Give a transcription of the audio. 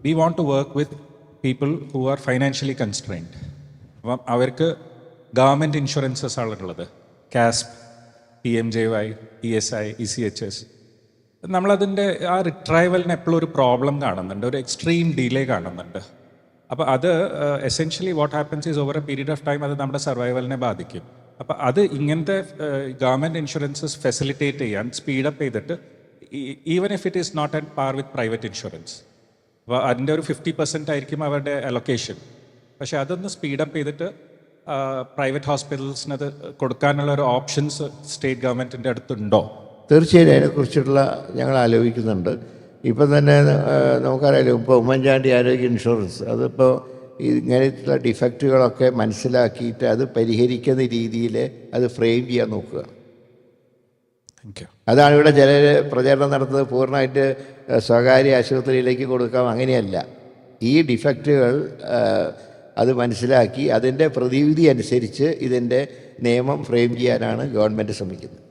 V want to work with people who are financially constrained. അപ്പം അവർക്ക് government insurances ആണുള്ളത്, KASP, PMJY, ESI, ECHS. നമ്മളതിൻ്റെ ആ റിട്രൈവലിന് എപ്പോഴും ഒരു പ്രോബ്ലം കാണുന്നുണ്ട്, ഒരു എക്സ്ട്രീം ഡിലേ കാണുന്നുണ്ട്. അപ്പോൾ അത് essentially what happens is over a period of time അത് നമ്മുടെ സർവൈവലിനെ ബാധിക്കും. അപ്പോൾ അത് ഇങ്ങനത്തെ ഗവൺമെൻറ് ഇൻഷുറൻസസ് ഫെസിലിറ്റേറ്റ് ചെയ്യാൻ സ്പീഡപ്പ് ചെയ്തിട്ട്, even if it is not at par with private insurance, അപ്പോൾ അതിൻ്റെ ഒരു 50% ആയിരിക്കും അവരുടെ അലൊക്കേഷൻ. പക്ഷേ അതൊന്ന് സ്പീഡപ്പ് ചെയ്തിട്ട് പ്രൈവറ്റ് ഹോസ്പിറ്റൽസിന് അത് കൊടുക്കാനുള്ള ഒരു ഓപ്ഷൻസ് സ്റ്റേറ്റ് ഗവൺമെൻറ്റിൻ്റെ അടുത്തുണ്ടോ? തീർച്ചയായും അതിനെക്കുറിച്ചിട്ടുള്ള ഞങ്ങൾ ആലോചിക്കുന്നുണ്ട്. ഇപ്പം തന്നെ നമുക്കറിയാലോ, ഇപ്പോൾ ഉമ്മൻചാണ്ടി ആരോഗ്യ ഇൻഷുറൻസ് അതിപ്പോൾ ഇങ്ങനെയുള്ള ഡിഫക്റ്റുകളൊക്കെ മനസ്സിലാക്കിയിട്ട് അത് പരിഹരിക്കുന്ന രീതിയിൽ അത് ഫ്രെയിം ചെയ്യാൻ നോക്കുക. അതാണ് ഇവിടെ ചിലർ പ്രചരണം നടത്തുന്നത്, പൂർണ്ണമായിട്ട് സ്വകാര്യ ആശുപത്രിയിലേക്ക് കൊടുക്കാം. അങ്ങനെയല്ല. ഈ ഡിഫക്റ്റുകൾ അത് മനസ്സിലാക്കി അതിൻ്റെ പ്രതിവിധി അനുസരിച്ച് ഇതിൻ്റെ നിയമം ഫ്രെയിം ചെയ്യാനാണ് ഗവൺമെൻറ് ശ്രമിക്കുന്നത്.